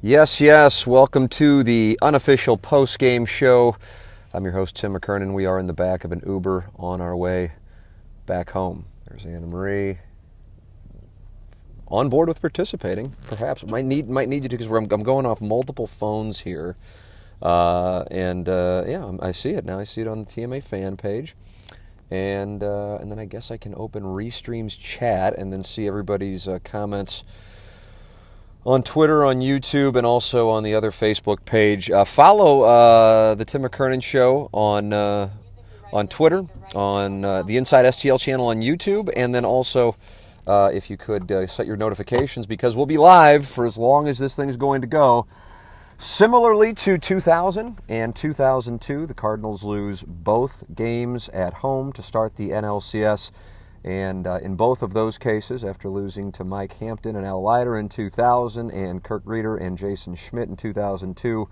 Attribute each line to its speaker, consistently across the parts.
Speaker 1: Yes, yes. Welcome to the Unofficial Postgame show. I'm your host, Tim McKernan. We are in the back of an Uber on our way back home. There's Anna Marie on board with participating. Perhaps might need you to, because I'm going off multiple phones here. I see it now. I see it on the TMA fan page, and then I guess I can open Restream's chat and then see everybody's comments on Twitter, on YouTube, and also on the other Facebook page. Follow the Tim McKernan Show on Twitter, on the Inside STL channel on YouTube, and then also, if you could set your notifications, because we'll be live for as long as this thing is going to go. Similarly to 2000 and 2002, the Cardinals lose both games at home to start the NLCS. And in both of those cases, after losing to Mike Hampton and Al Leiter in 2000 and Kirk Reeder and Jason Schmidt in 2002,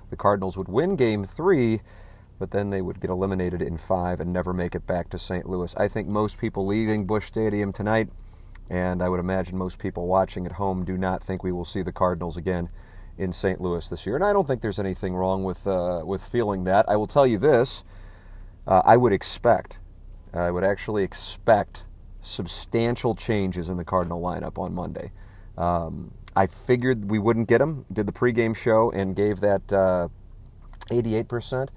Speaker 1: the Cardinals would win Game 3, but then they would get eliminated in 5 and never make it back to St. Louis. I think most people leaving Busch Stadium tonight, and I would imagine most people watching at home, do not think we will see the Cardinals again in St. Louis this year. And I don't think there's anything wrong with feeling that. I will tell you this, I would actually expect substantial changes in the Cardinal lineup on Monday. I figured we wouldn't get them. Did the pregame show and gave that 88%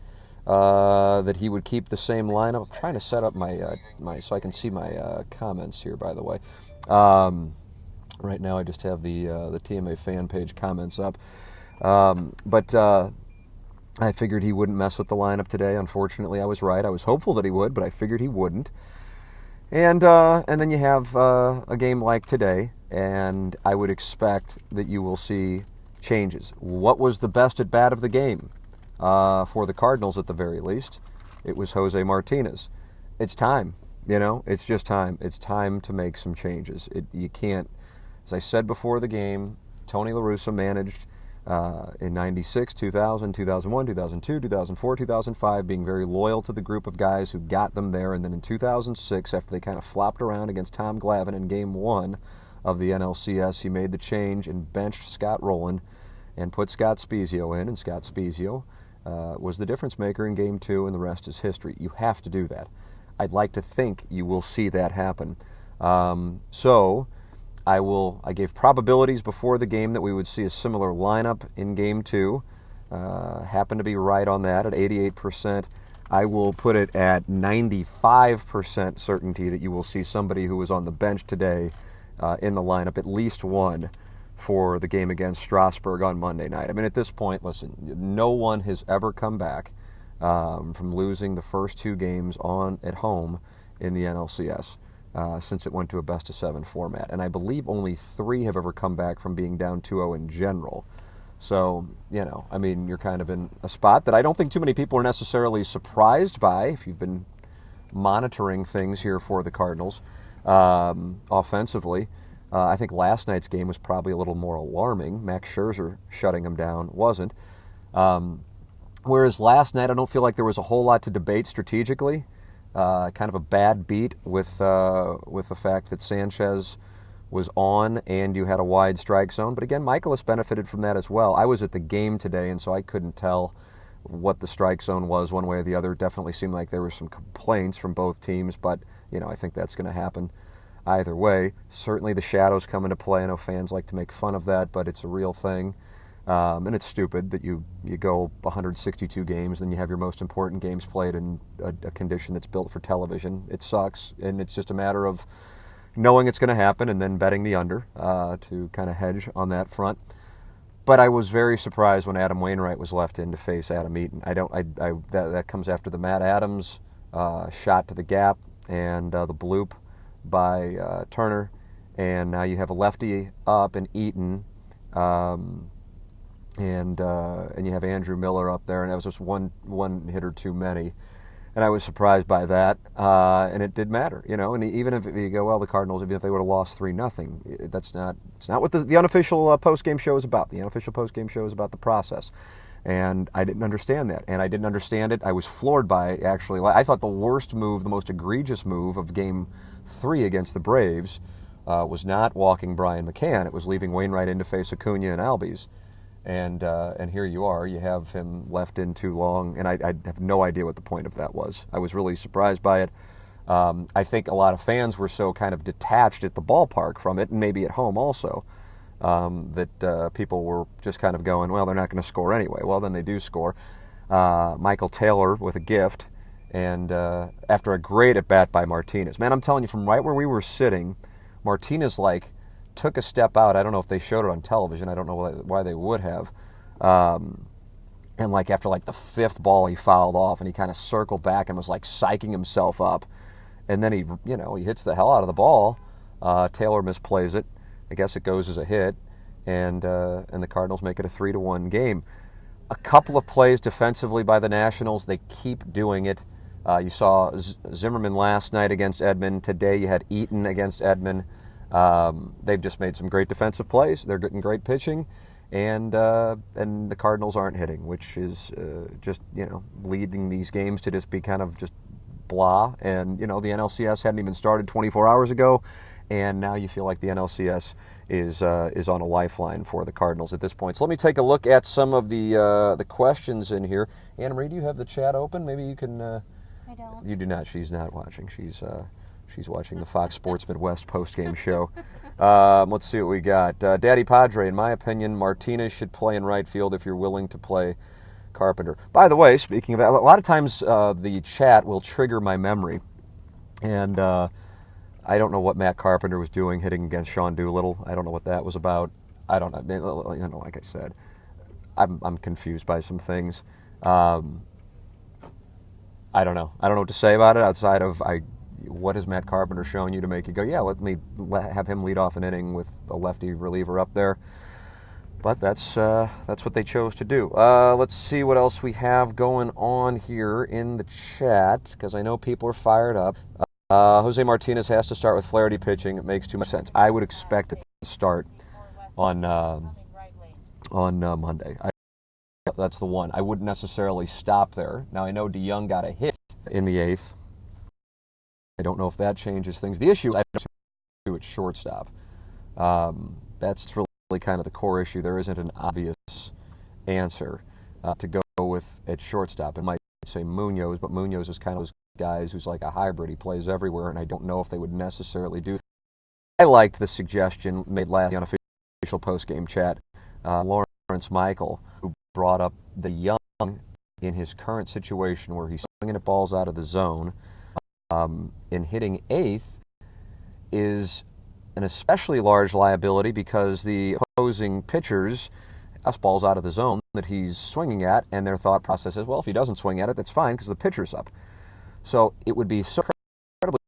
Speaker 1: that he would keep the same lineup. I was trying to set up my so I can see my comments here, by the way. Right now I just have the TMA fan page comments up. I figured he wouldn't mess with the lineup today. Unfortunately, I was right. I was hopeful that he would, but I figured he wouldn't. And then you have a game like today, and I would expect that you will see changes. What was the best at bat of the game for the Cardinals at the very least? It was Jose Martinez. It's time. It's just time. It's time to make some changes. You can't, as I said before the game, Tony La Russa managed in 96, 2000, 2001, 2002, 2004, 2005, being very loyal to the group of guys who got them there. And then in 2006, after they kind of flopped around against Tom Glavine in Game 1 of the NLCS, he made the change and benched Scott Rowland and put Scott Spiezio in. And Scott Spiezio was the difference maker in Game 2, and the rest is history. You have to do that. I'd like to think you will see that happen. I gave probabilities before the game that we would see a similar lineup in Game 2. Happened to be right on that at 88%. I will put it at 95% certainty that you will see somebody who was on the bench today in the lineup, at least one, for the game against Strasburg on Monday night. I mean, at this point, listen, no one has ever come back from losing the first 2 games at home in the NLCS. Since it went to a best-of-7 format. And I believe only 3 have ever come back from being down 2-0 in general. So, you're kind of in a spot that I don't think too many people are necessarily surprised by, if you've been monitoring things here for the Cardinals offensively. I think last night's game was probably a little more alarming. Max Scherzer shutting them down wasn't. Whereas last night, I don't feel like there was a whole lot to debate strategically. Kind of a bad beat with the fact that Sanchez was on and you had a wide strike zone. But again, Michaelis benefited from that as well. I was at the game today, and so I couldn't tell what the strike zone was one way or the other. It definitely seemed like there were some complaints from both teams, but I think that's going to happen either way. Certainly the shadows come into play. I know fans like to make fun of that, but it's a real thing. And it's stupid that you go 162 games and you have your most important games played in a condition that's built for television. It sucks, and it's just a matter of knowing it's going to happen and then betting the under to kind of hedge on that front. But I was very surprised when Adam Wainwright was left in to face Adam Eaton. That comes after the Matt Adams shot to the gap and the bloop by Turner, and now you have a lefty up in Eaton. And you have Andrew Miller up there, and that was just one hitter too many. And I was surprised by that, and it did matter, And even if you go, well, the Cardinals, even if they would have lost 3-0, it's not what the unofficial postgame show is about. The unofficial postgame show is about the process, and I didn't understand that, and I didn't understand it. I was floored by actually. I thought the worst move, the most egregious move of Game 3 against the Braves, was not walking Brian McCann. It was leaving Wainwright in to face Acuna and Albies. And here you are. You have him left in too long, and I have no idea what the point of that was. I was really surprised by it. I think a lot of fans were so kind of detached at the ballpark from it, and maybe at home also, that people were just kind of going, well, they're not going to score anyway. Well, then they do score. Michael Taylor with a gift, and after a great at-bat by Martinez. Man, I'm telling you, from right where we were sitting, Martinez, took a step out. I don't know if they showed it on television. I don't know why they would have. And after the fifth ball, he fouled off, and he kind of circled back and was psyching himself up. And then he hits the hell out of the ball. Taylor misplays it. I guess it goes as a hit, and the Cardinals make it a 3-1 game. A couple of plays defensively by the Nationals. They keep doing it. You saw Zimmerman last night against Edman. Today you had Eaton against Edman. They've just made some great defensive plays. They're getting great pitching, and the Cardinals aren't hitting, which is just leading these games to just be kind of just blah. And the NLCS hadn't even started 24 hours ago, and now you feel like the NLCS is on a lifeline for the Cardinals at this point. So let me take a look at some of the questions in here. Anna Marie, do you have the chat open? Maybe you can.
Speaker 2: I don't.
Speaker 1: You do not. She's not watching. She's watching the Fox Sports Midwest postgame show. Let's see what we got. Daddy Padre, in my opinion, Martinez should play in right field if you're willing to play Carpenter. By the way, speaking of that, a lot of times the chat will trigger my memory. And I don't know what Matt Carpenter was doing hitting against Sean Doolittle. I don't know what that was about. I don't know. Like I said, I'm confused by some things. I don't know. I don't know what to say about it outside of what has Matt Carpenter shown you to make you go, yeah, let me have him lead off an inning with a lefty reliever up there. But that's what they chose to do. Let's see what else we have going on here in the chat, because I know people are fired up. Jose Martinez has to start with Flaherty pitching. It makes too much sense. I would expect it to start on Monday. That's the one. I wouldn't necessarily stop there. Now, I know DeYoung got a hit in the eighth. I don't know if that changes things. The issue I do at shortstop. That's really kind of the core issue. There isn't an obvious answer to go with at shortstop. It might say Munoz, but Munoz is kind of those guys who's like a hybrid. He plays everywhere, and I don't know if they would necessarily do. I liked the suggestion made last the Unofficial postgame chat. Lawrence Michael, who brought up the Young in his current situation where he's swinging at balls out of the zone, and hitting eighth is an especially large liability because the opposing pitchers us balls out of the zone that he's swinging at, and their thought process is, well, if he doesn't swing at it, that's fine because the pitcher's up. So it would be so incredibly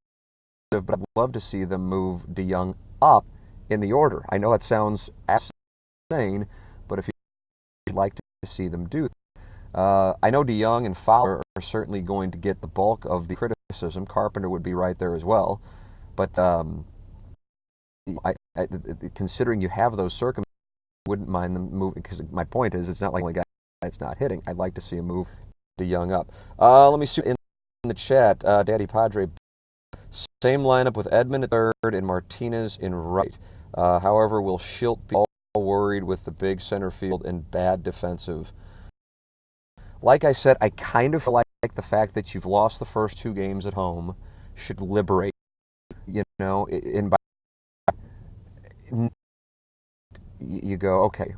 Speaker 1: good, but I'd love to see them move DeYoung up in the order. I know it sounds insane, but if you'd like to see them do that. I know DeYoung and Fowler are certainly going to get the bulk of the criticism. Carpenter would be right there as well. But considering you have those circumstances, I wouldn't mind them moving, because my point is it's not like a guy that's not hitting. I'd like to see him move DeYoung up. Let me see in the chat. Daddy Padre, same lineup with Edman at third and Martinez in right. However, will Schilt be all worried with the big center field and bad defensive? Like I said, I kind of like the fact that you've lost the first two games at home should liberate, you go, okay,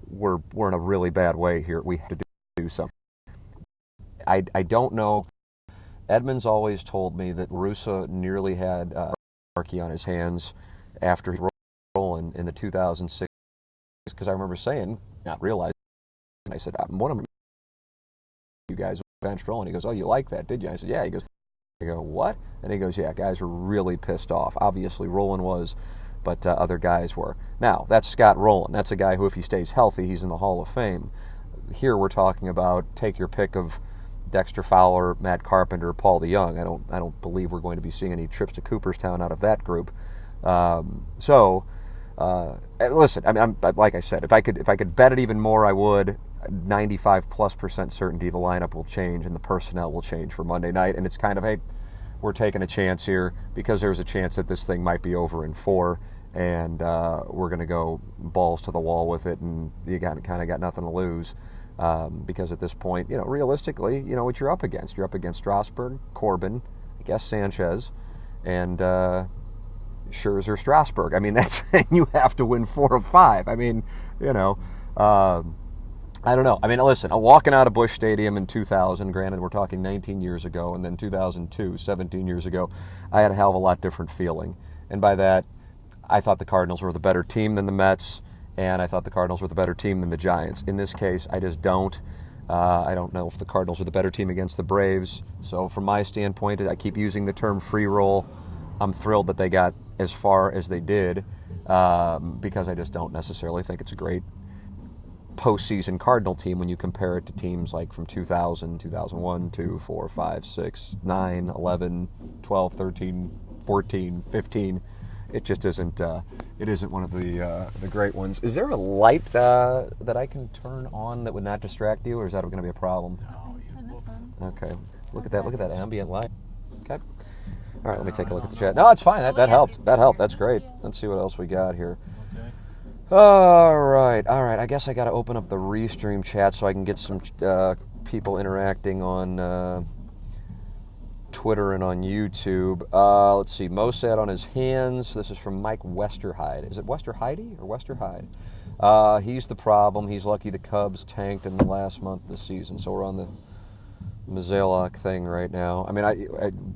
Speaker 1: we're in a really bad way here. We have to do something. I don't know. Edmonds always told me that Russa nearly had Markey on his hands after he rolling in the 2006, because I remember saying, not realizing, and I said, one of you guys bench rolling. He goes, oh, you like that, did you? I said, yeah. He goes, I go, what? And he goes, yeah, guys were really pissed off. Obviously, Rowland was, but other guys were. Now, that's Scott Rowland. That's a guy who, if he stays healthy, he's in the Hall of Fame. Here we're talking about take your pick of Dexter Fowler, Matt Carpenter, Paul DeYoung. I don't believe we're going to be seeing any trips to Cooperstown out of that group. Listen, I mean, like I said, if I could bet it even more, I would. 95+% certainty the lineup will change and the personnel will change for Monday night. And it's kind of, hey, we're taking a chance here because there's a chance that this thing might be over in 4. and we're going to go balls to the wall with it, and you kind of got nothing to lose. Because at this point, realistically, what you're up against. You're up against Strasburg, Corbin, I guess Sanchez, and Scherzer, Strasburg. I mean, that's you have to win 4 of 5. I mean, I don't know. I mean, listen, walking out of Busch Stadium in 2000, granted we're talking 19 years ago, and then 2002, 17 years ago, I had a hell of a lot different feeling. And by that, I thought the Cardinals were the better team than the Mets, and I thought the Cardinals were the better team than the Giants. In this case, I just don't. I don't know if the Cardinals are the better team against the Braves. So from my standpoint, I keep using the term free roll. I'm thrilled that they got as far as they did because I just don't necessarily think it's a great postseason Cardinal team when you compare it to teams like from 2000, 2001, 2, 4, 5, 6, 9, 11, 12, 13, 14, 15. It just isn't. It isn't one of the great ones. Is there a light that I can turn on that would not distract you, or is that going to be a problem? No. Okay. Look at that. Look at that ambient light. Okay. All right. Let me take a look at the chat. No, it's fine. That helped. That helped. That's great. Let's see what else we got here. All right. I guess I got to open up the Restream chat so I can get some people interacting on Twitter and on YouTube. Let's see. Mo sat on his hands. This is from Mike Westerheide. Is it Westerheide or Westerheide? He's the problem. He's lucky the Cubs tanked in the last month of the season. So we're on the Mozeliak thing right now. I mean,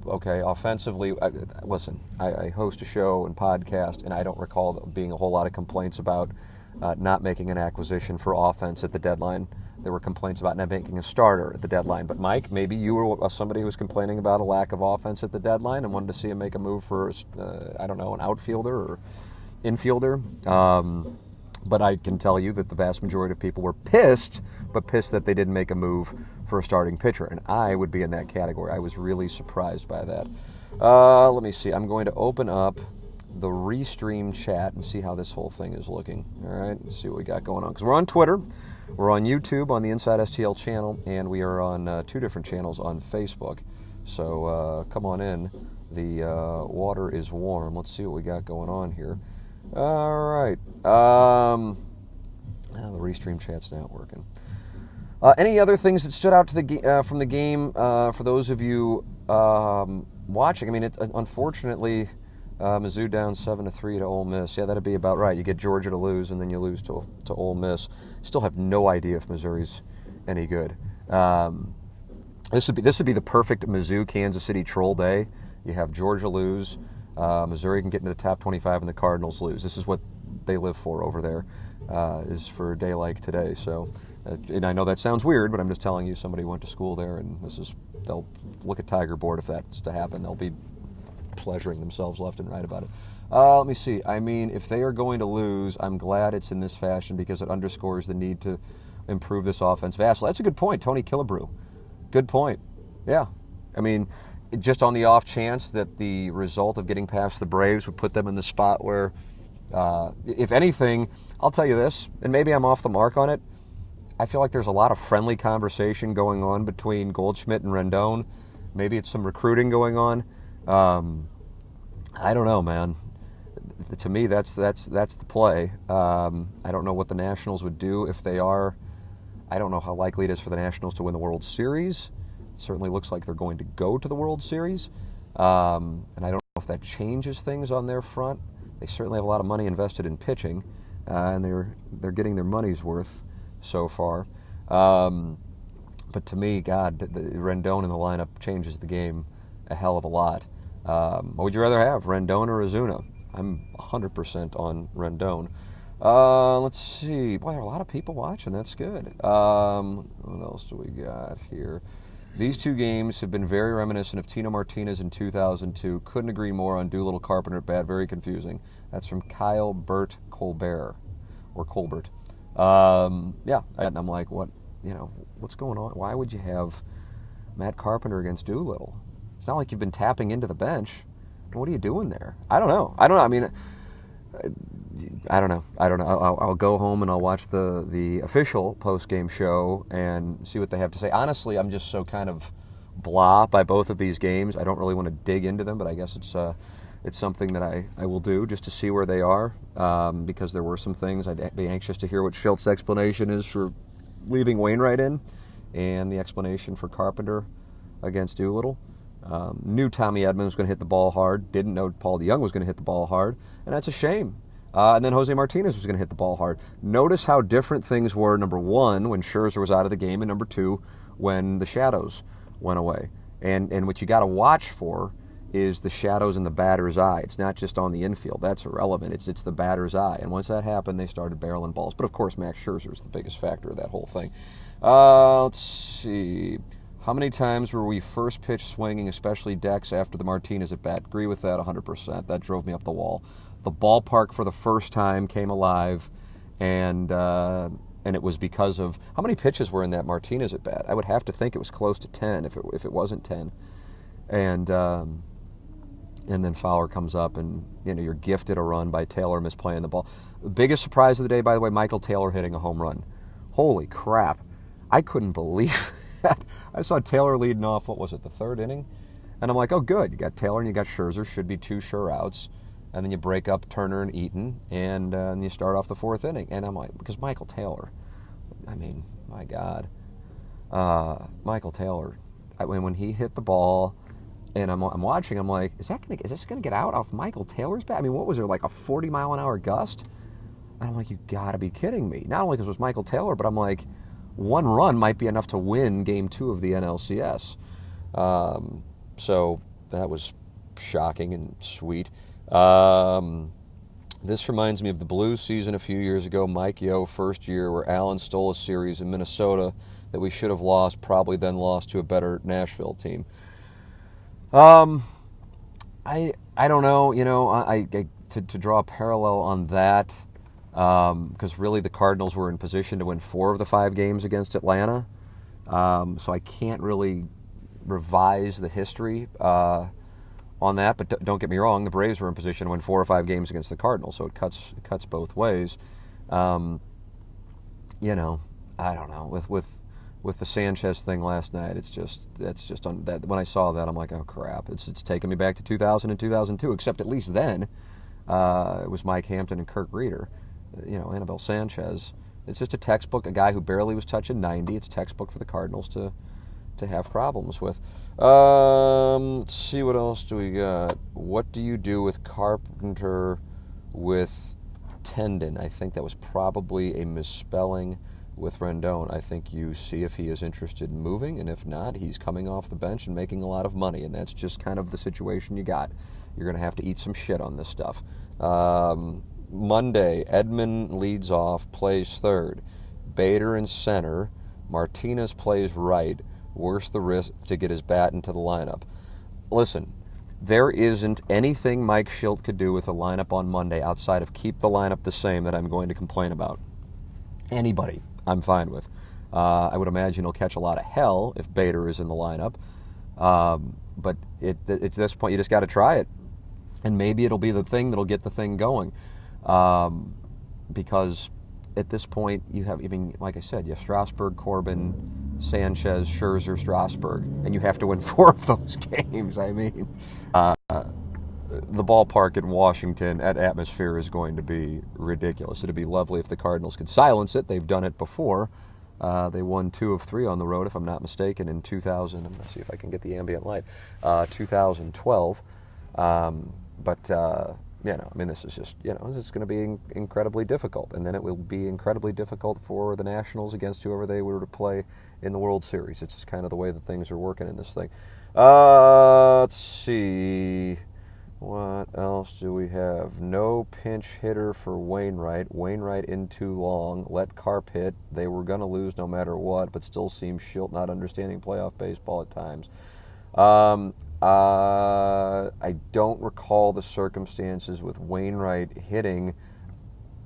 Speaker 1: okay, offensively, listen, I host a show and podcast, and I don't recall there being a whole lot of complaints about not making an acquisition for offense at the deadline. There were complaints about not making a starter at the deadline. But Mike, maybe you were somebody who was complaining about a lack of offense at the deadline and wanted to see him make a move for, I don't know, an outfielder or infielder. But I can tell you that the vast majority of people were pissed, but pissed that they didn't make a move for a starting pitcher. And I would be in that category. I was really surprised by that. Let me see. I'm going to open up the Restream chat and see how this whole thing is looking. All right, let's see what we got going on. Because we're on Twitter, we're on YouTube on the Inside STL channel, and we are on 2 different channels on Facebook. So come on in. The water is warm. Let's see what we got going on here. All right. The Restream chat's not working. Any other things that stood out to from the game for those of you watching? I mean, unfortunately, Mizzou down 7-3 to Ole Miss. Yeah, that'd be about right. You get Georgia to lose, and then you lose to Ole Miss. Still have no idea if Missouri's any good. This would be the perfect Mizzou Kansas City troll day. You have Georgia lose. Missouri can get into the top 25 and the Cardinals lose. This is what they live for over there, is for a day like today. So, and I know that sounds weird, but I'm just telling you, somebody went to school there, and they'll look at Tiger Board if that's to happen. They'll be pleasuring themselves left and right about it. Let me see. I mean, if they are going to lose, I'm glad it's in this fashion because it underscores the need to improve this offense vastly. That's a good point, Tony Killebrew. Good point. Yeah. I mean, just on the off chance that the result of getting past the Braves would put them in the spot where, if anything, I'll tell you this, and maybe I'm off the mark on it, I feel like there's a lot of friendly conversation going on between Goldschmidt and Rendon. Maybe it's some recruiting going on. I don't know, man. To me, that's the play. I don't know what the Nationals would do if they are. I don't know how likely it is for the Nationals to win the World Series. It certainly looks like they're going to go to the World Series. And I don't know if that changes things on their front. They certainly have a lot of money invested in pitching, and they're getting their money's worth so far. But to me, God, the Rendon in the lineup changes the game a hell of a lot. What would you rather have, Rendon or Ozuna? I'm 100% on Rendon. Let's see. Boy, there are a lot of people watching. That's good. What else do we got here? These 2 games have been very reminiscent of Tino Martinez in 2002. Couldn't agree more on Doolittle Carpenter at bat. Very confusing. That's from Kyle Burt Colbert. Or Colbert. Yeah. And I'm like, what's going on? Why would you have Matt Carpenter against Doolittle? It's not like you've been tapping into the bench. What are you doing there? I don't know. I mean, I don't know. I'll go home and I'll watch the official post-game show and see what they have to say. Honestly, I'm just so kind of blah by both of these games. I don't really want to dig into them, but I guess it's it's something that I will do just to see where they are, because there were some things I'd be anxious to hear what Schilt's explanation is for leaving Wainwright in, and the explanation for Carpenter against Doolittle. Knew Tommy Edman was going to hit the ball hard, didn't know Paul DeJong was going to hit the ball hard, and that's a shame. And then Jose Martinez was going to hit the ball hard. Notice how different things were, number one, when Scherzer was out of the game, and number two, when the shadows went away. And what you got to watch for is the shadows in the batter's eye. It's not just on the infield. That's irrelevant. It's the batter's eye. And once that happened, they started barreling balls. But, of course, Max Scherzer is the biggest factor of that whole thing. Let's see. How many times were we first pitch swinging, especially Dex, after the Martinez at bat? Agree with that 100%. That drove me up the wall. The ballpark for the first time came alive, and it was because of how many pitches were in that Martinez at bat. I would have to think it was close to 10 if it wasn't 10. And then Fowler comes up, and you're gifted a run by Taylor misplaying the ball. The biggest surprise of the day, by the way, Michael Taylor hitting a home run. Holy crap! I couldn't believe that. I saw Taylor leading off. What was it, the third inning? And I'm like, oh, good. You got Taylor and you got Scherzer. Should be 2 sure outs. And then you break up Turner and Eaton, and you start off the 4th inning. And I'm like, because Michael Taylor, I mean, my God, Michael Taylor, when he hit the ball, and I'm watching, I'm like, is this gonna get out off Michael Taylor's bat? I mean, what was there, like a 40-mile-an-hour gust? And I'm like, you gotta be kidding me. Not only because it was Michael Taylor, but I'm like, one run might be enough to win Game 2 of the NLCS. So that was shocking and sweet. This reminds me of the Blues season a few years ago, Mike Yeo, first year, where Allen stole a series in Minnesota that we should have lost, probably then lost to a better Nashville team. I don't know, to draw a parallel on that, because really the Cardinals were in position to win 4 of the 5 games against Atlanta, so I can't really revise the history on that, but don't get me wrong, the Braves were in position to win 4 or 5 games against the Cardinals, so it cuts both ways. I don't know, with the Sanchez thing last night, it's just that when I saw that, I'm like, oh crap, it's taking me back to 2000 and 2002, except at least then it was Mike Hampton and Kirk Reeder, Anibal Sanchez. It's just a textbook, a guy who barely was touching 90. It's textbook for the Cardinals to have problems with. Let's see, what else do we got? What do you do with Carpenter with tendon? I think that was probably a misspelling with Rendon. I think you see if he is interested in moving, and if not, he's coming off the bench and making a lot of money, and that's just kind of the situation you got. You're going to have to eat some shit on this stuff. Monday, Edman leads off, plays third. Bader in center. Martinez plays right. Worse the risk to get his bat into the lineup. Listen, there isn't anything Mike Schilt could do with the lineup on Monday outside of keep the lineup the same that I'm going to complain about. Anybody, I'm fine with. I would imagine he'll catch a lot of hell if Bader is in the lineup. But at this point, you just got to try it. And maybe it'll be the thing that'll get the thing going. Because at this point, you have, like I said, you have Strasburg, Corbin, Sanchez, Scherzer, Strasburg, and you have to win 4 of those games. The ballpark in Washington at Atmosphere is going to be ridiculous. It'd be lovely if the Cardinals could silence it. They've done it before. They won 2 of 3 on the road, if I'm not mistaken, in 2000. I'm going to see if I can get the ambient light. 2012. This is just, this is going to be incredibly difficult. And then it will be incredibly difficult for the Nationals against whoever they were to play in the World Series. It's just kind of the way that things are working in this thing. Let's see. What else do we have? No pinch hitter for Wainwright. Wainwright in too long. Let Carp hit. They were going to lose no matter what, but still seems Schilt not understanding playoff baseball at times. I don't recall the circumstances with Wainwright hitting.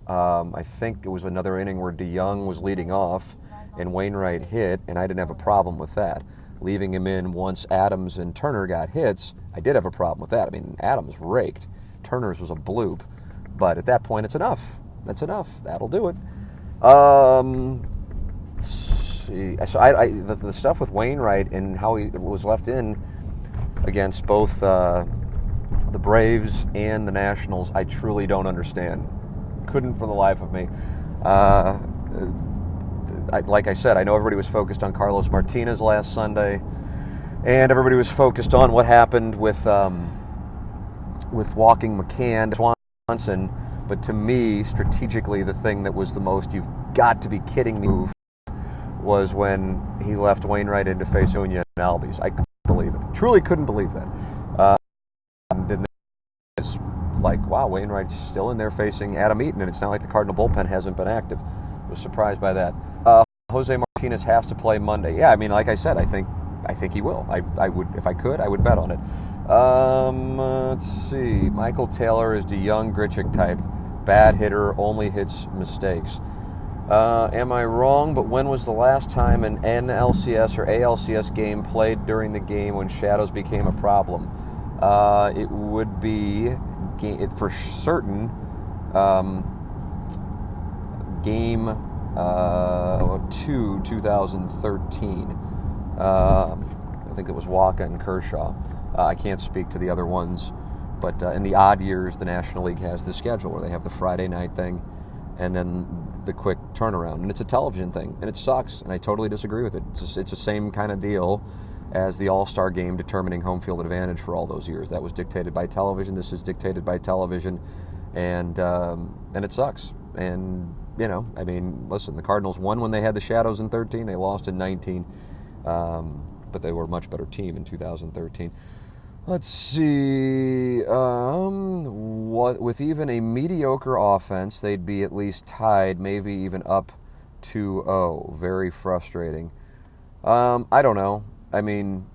Speaker 1: I think it was another inning where DeJong was leading off and Wainwright hit, and I didn't have a problem with that. Leaving him in once Adams and Turner got hits, I did have a problem with that. Adams raked. Turner's was a bloop. But at that point, it's enough. That's enough. That'll do it. Let's see. So the stuff with Wainwright and how he was left in against both the Braves and the Nationals, I truly don't understand. Couldn't for the life of me. Like I said, I know everybody was focused on Carlos Martinez last Sunday, and everybody was focused on what happened with walking McCann, Swanson. But to me, strategically, the thing that was the most "you've got to be kidding me" move was when he left Wainwright in to face Uña and Albies. I couldn't believe it. Truly couldn't believe that. And it's like, wow, Wainwright's still in there facing Adam Eaton, and it's not like the Cardinal bullpen hasn't been active. I was surprised by that. Jose Martinez has to play Monday. Yeah, I mean, like I said, I think he will. I would, if I could, I would bet on it. Let's see. Michael Taylor is the young Grichuk type. Bad hitter, only hits mistakes. Am I wrong? But when was the last time an NLCS or ALCS game played during the game when shadows became a problem? It would be, for certain, Game 2, 2013. I think it was Waka and Kershaw. I can't speak to the other ones, but in the odd years, the National League has this schedule where they have the Friday night thing and then the quick turnaround. And it's a television thing, and it sucks, and I totally disagree with it. It's the same kind of deal as the All-Star game determining home field advantage for all those years. That was dictated by television. This is dictated by television, and it sucks. And, you know, I mean, listen, the Cardinals won when they had the shadows in 13. They lost in 19, but they were a much better team in 2013. Let's see. With even a mediocre offense, they'd be at least tied, maybe even up 2-0. Very frustrating. I don't know. I mean,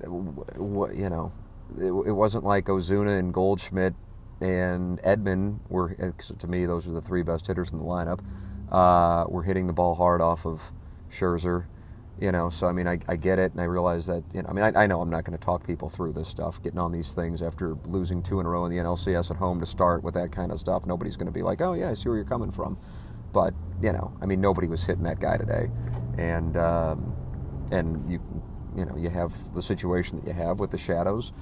Speaker 1: you know, it wasn't like Ozuna and Goldschmidt and Edman were, to me, those were the three best hitters in the lineup, were hitting the ball hard off of Scherzer. You know, so I mean, I get it, and I realize that, you know, I mean, I know I'm not going to talk people through this stuff, getting on these things after losing 2 in a row in the NLCS at home to start with that kind of stuff. Nobody's going to be like, oh yeah, I see where you're coming from. But, you know, I mean, nobody was hitting that guy today, and you know, you have the situation that you have with the shadows,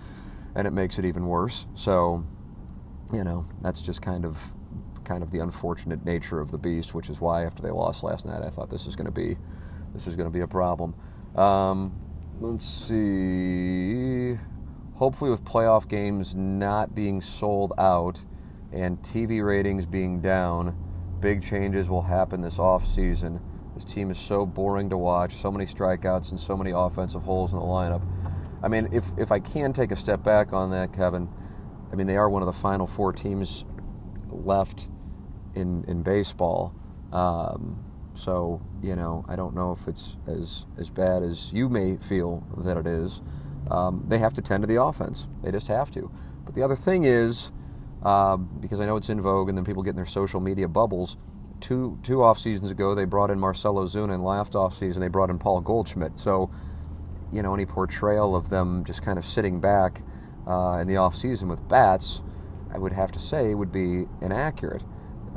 Speaker 1: and it makes it even worse. So, you know, that's just kind of the unfortunate nature of the beast, which is why after they lost last night, I thought this is going to be a problem. Let's see. Hopefully with playoff games not being sold out and TV ratings being down, big changes will happen this offseason. This team is so boring to watch, so many strikeouts and so many offensive holes in the lineup. I mean, if I can take a step back on that, Kevin, I mean, they are one of the final 4 teams left in baseball. So, you know, I don't know if it's as bad as you may feel that it is. They have to tend to the offense. They just have to. But the other thing is, because I know it's in vogue and then people get in their social media bubbles, two off seasons ago they brought in Marcell Ozuna, and last off season they brought in Paul Goldschmidt. So, you know, any portrayal of them just kind of sitting back in the off season with bats, I would have to say would be inaccurate.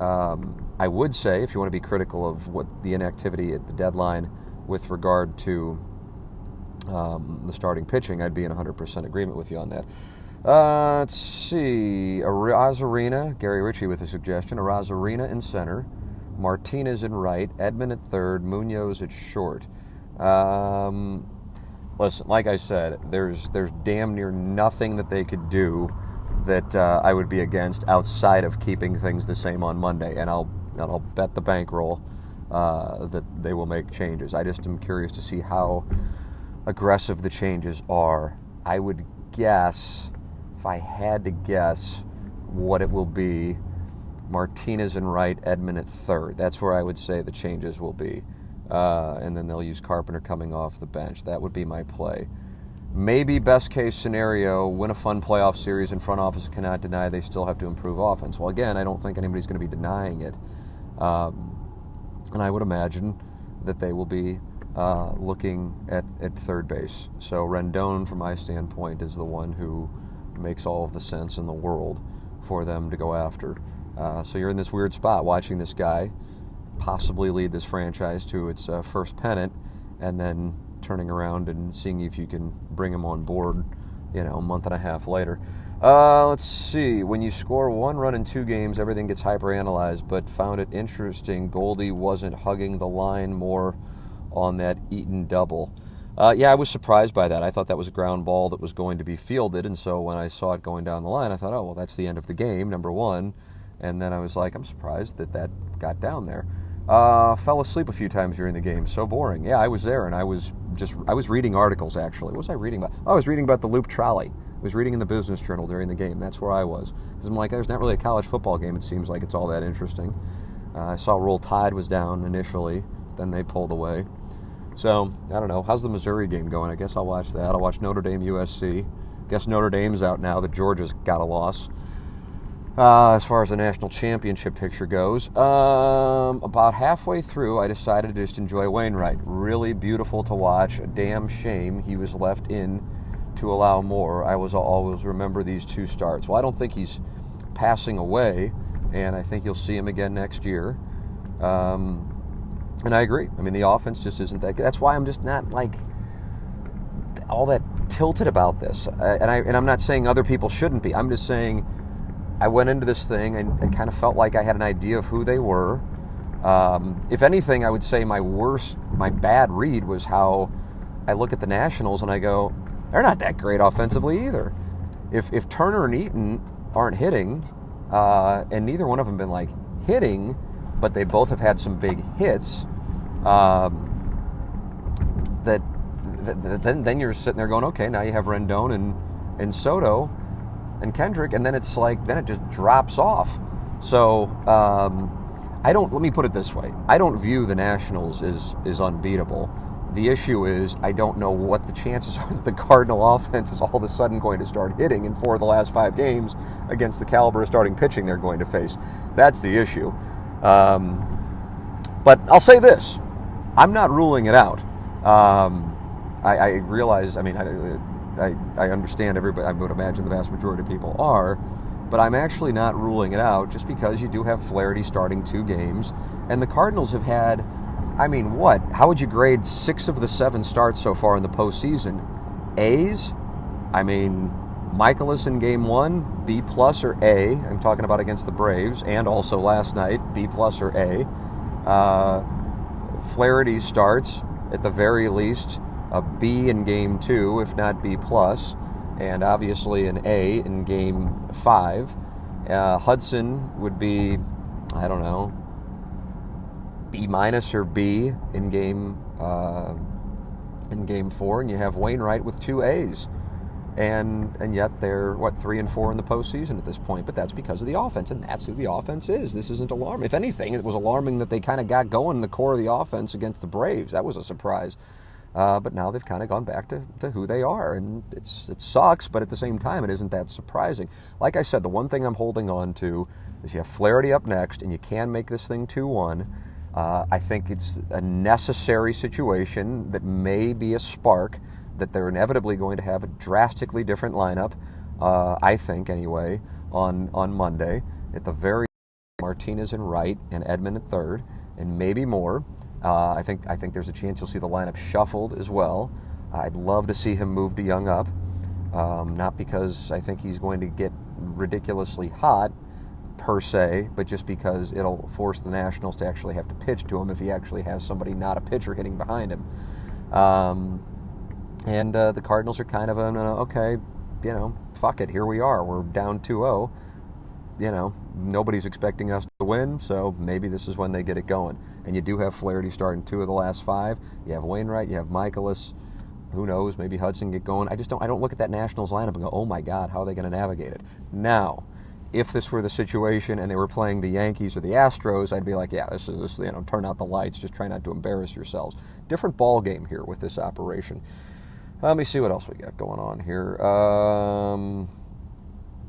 Speaker 1: I would say, if you want to be critical of what the inactivity at the deadline with regard to the starting pitching, I'd be in 100% agreement with you on that. Let's see. Arozarena, Gary Ritchie with a suggestion. Arozarena in center, Martinez in right, Edman at third, Munoz at short. Listen, like I said, there's damn near nothing that they could do that I would be against outside of keeping things the same on Monday, and I'll bet the bankroll that they will make changes. I just am curious to see how aggressive the changes are. I would guess, if I had to guess what it will be, Martinez in right, Edman at third. That's where I would say the changes will be. And then they'll use Carpenter coming off the bench. That would be my play. Maybe best case scenario, win a fun playoff series, and front office cannot deny they still have to improve offense. Well, again, I don't think anybody's going to be denying it. And I would imagine that they will be looking at third base. So Rendon, from my standpoint, is the one who makes all of the sense in the world for them to go after. So you're in this weird spot watching this guy possibly lead this franchise to its first pennant, and then turning around and seeing if you can bring him on board, you know, a month and a half later. Let's see. When you score one run in 2 games, everything gets hyperanalyzed, but found it interesting Goldie wasn't hugging the line more on that Eaton double. Yeah, I was surprised by that. I thought that was a ground ball that was going to be fielded, and so when I saw it going down the line, I thought, oh, well, that's the end of the game, number one. And then I was like, I'm surprised that got down there. Fell asleep a few times during the game. So boring. Yeah, I was there, and I was reading articles, actually. What was I reading about? Oh, I was reading about the loop trolley. I was reading in the Business Journal during the game. That's where I was. Because I'm like, there's not really a college football game. It seems like it's all that interesting. I saw Roll Tide was down initially. Then they pulled away. So, I don't know. How's the Missouri game going? I guess I'll watch that. I'll watch Notre Dame USC. Guess Notre Dame's out now that Georgia's got a loss. As far as the national championship picture goes, about halfway through, I decided to just enjoy Wainwright. Really beautiful to watch. A damn shame he was left in to allow more. I will always remember these 2 starts. Well, I don't think he's passing away, and I think you'll see him again next year. And I agree. I mean, the offense just isn't that good. That's why I'm just not like all that tilted about this. And I'm not saying other people shouldn't be. I'm just saying I went into this thing and kind of felt like I had an idea of who they were. If anything, I would say my bad read was how I look at the Nationals and I go, they're not that great offensively either. If Turner and Eaton aren't hitting, and neither one of them been like hitting, but they both have had some big hits, then you're sitting there going, okay, now you have Rendon and Soto and Kendrick, and then it's like, then it just drops off. So let me put it this way. I don't view the Nationals as unbeatable. The issue is I don't know what the chances are that the Cardinal offense is all of a sudden going to start hitting in 4 of the last 5 games against the caliber of starting pitching they're going to face. That's the issue. But I'll say this. I'm not ruling it out. I realize, I mean, I understand everybody, I would imagine the vast majority of people are, but I'm actually not ruling it out just because you do have Flaherty starting 2 games, and the Cardinals have had, I mean, what? How would you grade 6 of the 7 starts so far in the postseason? A's? I mean, Michaelis in Game 1, B+ or A. I'm talking about against the Braves, and also last night, B+ or A. Flaherty starts, at the very least, a B in Game 2, if not B+, and obviously an A in Game 5. Hudson would be, I don't know, B- or B in Game 4, and you have Wainwright with 2 A's. And yet they're, 3 and 4 in the postseason at this point. But that's because of the offense, and that's who the offense is. This isn't alarming. If anything, it was alarming that they kind of got going in the core of the offense against the Braves. That was a surprise. But now they've kind of gone back to who they are, and it sucks, but at the same time, it isn't that surprising. Like I said, the one thing I'm holding on to is you have Flaherty up next, and you can make this thing 2-1. I think it's a necessary situation that may be a spark that they're inevitably going to have a drastically different lineup, I think anyway, on Monday. At the very Martinez in right and Edman at third, and maybe more. I think there's a chance you'll see the lineup shuffled as well. I'd love to see him move DeYoung up, not because I think he's going to get ridiculously hot per se, but just because it'll force the Nationals to actually have to pitch to him if he actually has somebody not a pitcher hitting behind him. And the Cardinals are kind of okay, fuck it, here we are. We're down 2-0. Nobody's expecting us to win, so maybe this is when they get it going. And you do have Flaherty starting 2 of the last 5. You have Wainwright, you have Michaelis. Who knows, maybe Hudson get going. I don't look at that Nationals lineup and go, oh my God, how are they going to navigate it? Now, if this were the situation and they were playing the Yankees or the Astros, I'd be like, yeah, this turn out the lights, just try not to embarrass yourselves. Different ball game here with this operation. Let me see what else we got going on here.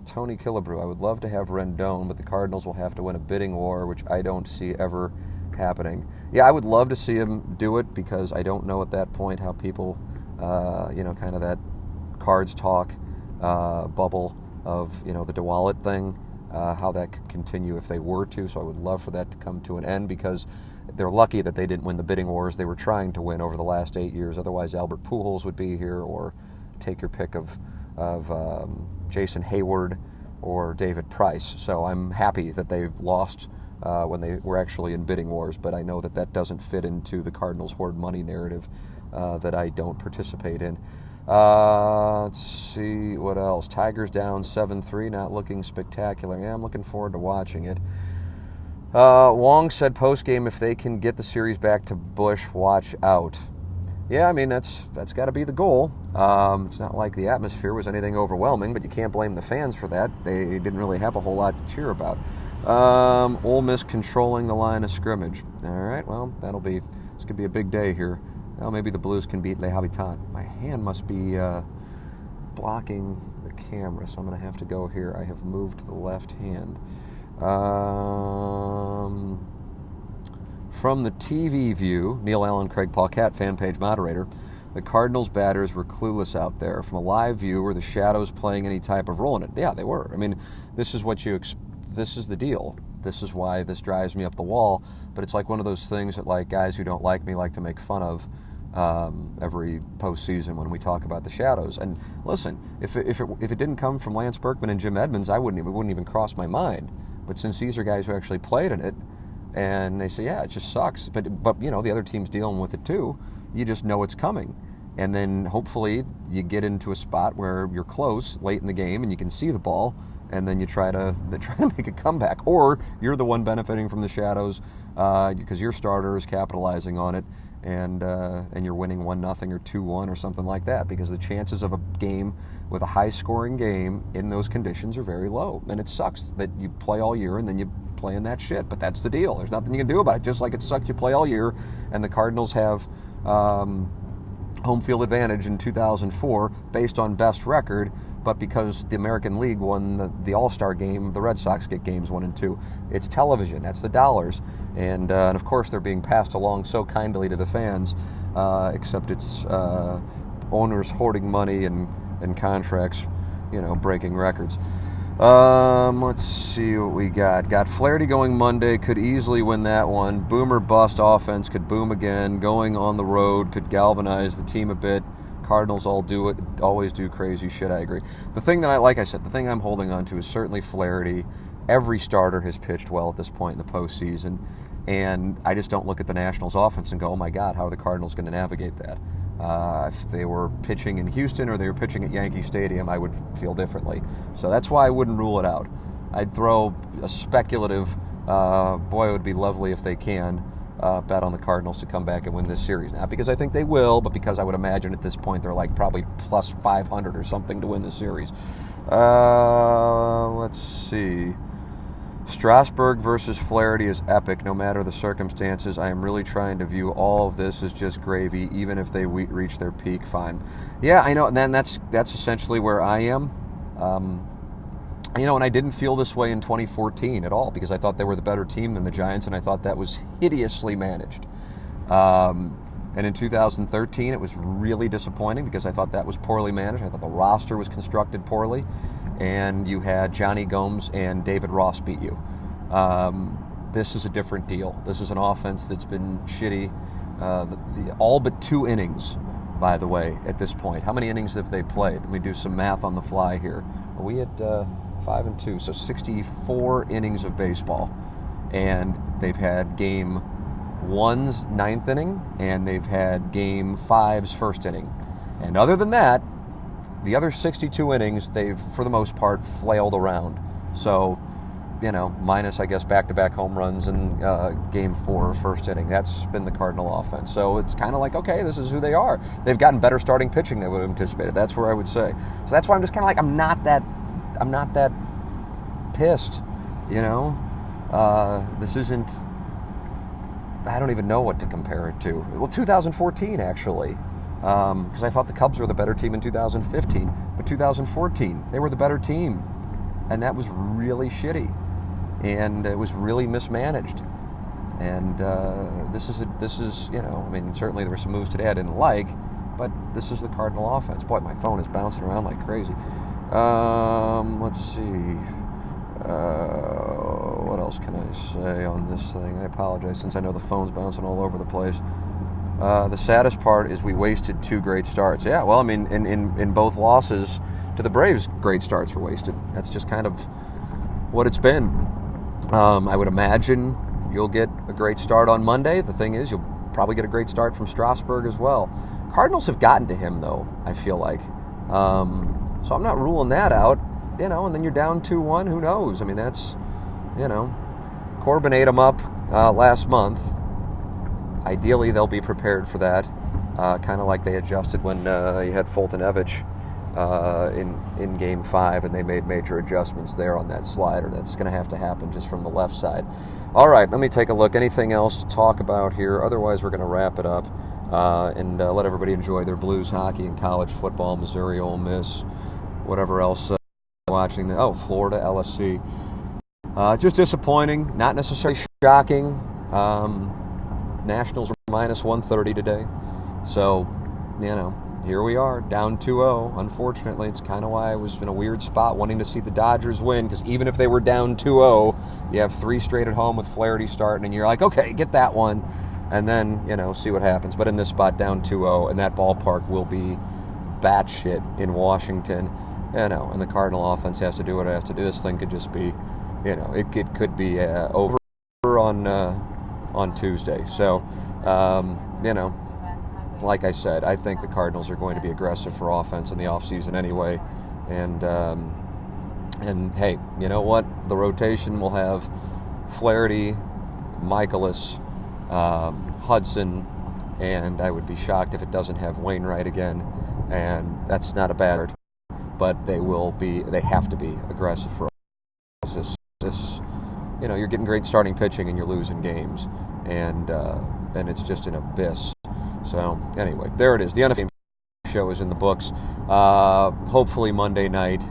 Speaker 1: Tony Killebrew, I would love to have Rendon, but the Cardinals will have to win a bidding war, which I don't see ever happening. Yeah, I would love to see him do it because I don't know at that point how people, kind of that cards talk bubble of, the DeWallet thing, how that could continue if they were to. So I would love for that to come to an end because they're lucky that they didn't win the bidding wars they were trying to win over the last 8 years. Otherwise, Albert Pujols would be here, or take your pick of Jason Hayward or David Price. So I'm happy that they've lost when they were actually in bidding wars, but I know that that doesn't fit into the Cardinals hoard money narrative that I don't participate in. Let's see what else. Tigers down 7-3, not looking spectacular. Yeah, I'm looking forward to watching it. Wong said postgame, if they can get the series back to Busch, watch out. Yeah, I mean, that's got to be the goal. It's not like the atmosphere was anything overwhelming, but you can't blame the fans for that. They didn't really have a whole lot to cheer about. Ole Miss controlling the line of scrimmage. All right, well, it's going to be a big day here. Well, maybe the Blues can beat Le Habitant. My hand must be blocking the camera, so I'm going to have to go here. I have moved to the left hand. From the TV view, Neil Allen, Craig Paquette, fan page moderator, the Cardinals batters were clueless out there. From a live view, were the shadows playing any type of role in it? Yeah, they were. I mean, this is the deal. This is why this drives me up the wall. But it's like one of those things that like guys who don't like me like to make fun of every postseason when we talk about the shadows. And listen, if it didn't come from Lance Berkman and Jim Edmonds, it wouldn't even cross my mind. But since these are guys who actually played in it, and they say, yeah, it just sucks. But you know, the other team's dealing with it too. You just know it's coming. And then hopefully you get into a spot where you're close late in the game and you can see the ball, and then you try to make a comeback. Or you're the one benefiting from the shadows because your starter is capitalizing on it, and you're winning 1-0 or 2-1 or something like that, because the chances of a game with a high-scoring game in those conditions are very low. And it sucks that you play all year and then you play in that shit, but that's the deal. There's nothing you can do about it, just like it sucks you play all year, and the Cardinals have home field advantage in 2004 based on best record, but because the American League won the All-Star game, the Red Sox get games 1 and 2. It's television, that's the dollars, and of course they're being passed along so kindly to the fans, except it's owners hoarding money and contracts, breaking records. Let's see what we got. Got Flaherty going Monday, could easily win that one. Boomer bust offense could boom again. Going on the road could galvanize the team a bit. Cardinals always do crazy shit, I agree. The thing that the thing I'm holding on to is certainly Flaherty. Every starter has pitched well at this point in the postseason, and I just don't look at the Nationals offense and go, oh my God, how are the Cardinals going to navigate that? If they were pitching in Houston or they were pitching at Yankee Stadium, I would feel differently. So that's why I wouldn't rule it out. I'd throw a speculative, boy, it would be lovely if they can, bet on the Cardinals to come back and win this series. Not because I think they will, but because I would imagine at this point they're like probably plus 500 or something to win the series. Let's see. Strasburg versus Flaherty is epic, no matter the circumstances. I am really trying to view all of this as just gravy, even if they reach their peak, fine. Yeah, I know, and then that's essentially where I am. And I didn't feel this way in 2014 at all, because I thought they were the better team than the Giants, and I thought that was hideously managed. And in 2013, it was really disappointing because I thought that was poorly managed. I thought the roster was constructed poorly, and you had Johnny Gomes and David Ross beat you. This is a different deal. This is an offense that's been shitty. All but 2 innings, by the way, at this point. How many innings have they played? Let me do some math on the fly here. Are we at 5 and 2? So 64 innings of baseball. And they've had game 1's 9th inning, and they've had game 5's 1st inning. And other than that, the other 62 innings, they've, for the most part, flailed around. So, minus, I guess, back-to-back home runs in game 4, 1st inning. That's been the Cardinal offense. So it's kind of like, okay, this is who they are. They've gotten better starting pitching than we would have anticipated. That's where I would say. So that's why I'm just kind of like, I'm not that pissed, This isn't, I don't even know what to compare it to. Well, 2014, actually. Because I thought the Cubs were the better team in 2015. But 2014, they were the better team. And that was really shitty. And it was really mismanaged. And this is certainly there were some moves today I didn't like, but this is the Cardinal offense. Boy, my phone is bouncing around like crazy. Let's see. What else can I say on this thing? I apologize, since I know the phone's bouncing all over the place. the saddest part is we wasted 2 great starts. Yeah, well, I mean, in both losses to the Braves, great starts were wasted. That's just kind of what it's been. I would imagine you'll get a great start on Monday. The thing is, you'll probably get a great start from Strasburg as well. Cardinals have gotten to him, though, I feel like. So I'm not ruling that out, and then you're down 2-1. Who knows? I mean, that's, Corbin ate him up last month. Ideally, they'll be prepared for that, kind of like they adjusted when you had Fultonevich in Game 5, and they made major adjustments there on that slider. That's going to have to happen just from the left side. All right, let me take a look. Anything else to talk about here? Otherwise, we're going to wrap it up and let everybody enjoy their Blues hockey and college football, Missouri, Ole Miss, whatever else watching. Florida, LSC. Just disappointing, not necessarily shocking. Nationals were minus 130 today. So, here we are, down 2-0. Unfortunately, it's kind of why I was in a weird spot wanting to see the Dodgers win, because even if they were down 2-0, you have 3 straight at home with Flaherty starting, and you're like, okay, get that one, and then, see what happens. But in this spot, down 2-0, and that ballpark will be batshit in Washington, and the Cardinal offense has to do what it has to do. This thing could just be, it could be over on Tuesday. So, like I said, I think the Cardinals are going to be aggressive for offense in the offseason anyway. And hey, you know what? The rotation will have Flaherty, Michaelis, Hudson, and I would be shocked if it doesn't have Wainwright again. And that's not a bad, but they have to be aggressive for offense. This, you're getting great starting pitching and you're losing games, and it's just an abyss. So anyway, there it is. The Unofficial show is in the books. Hopefully Monday night,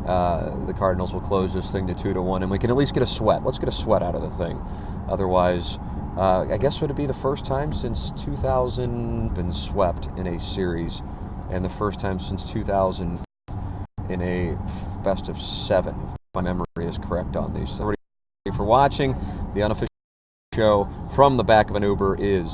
Speaker 1: the Cardinals will close this thing to 2-1, and we can at least get a sweat. Let's get a sweat out of the thing. Otherwise, I guess would it be the first time since 2000 been swept in a series, and the first time since 2000 in a best of 7, if my memory is correct on these. Thank you for watching. The Unofficial show from the back of an Uber is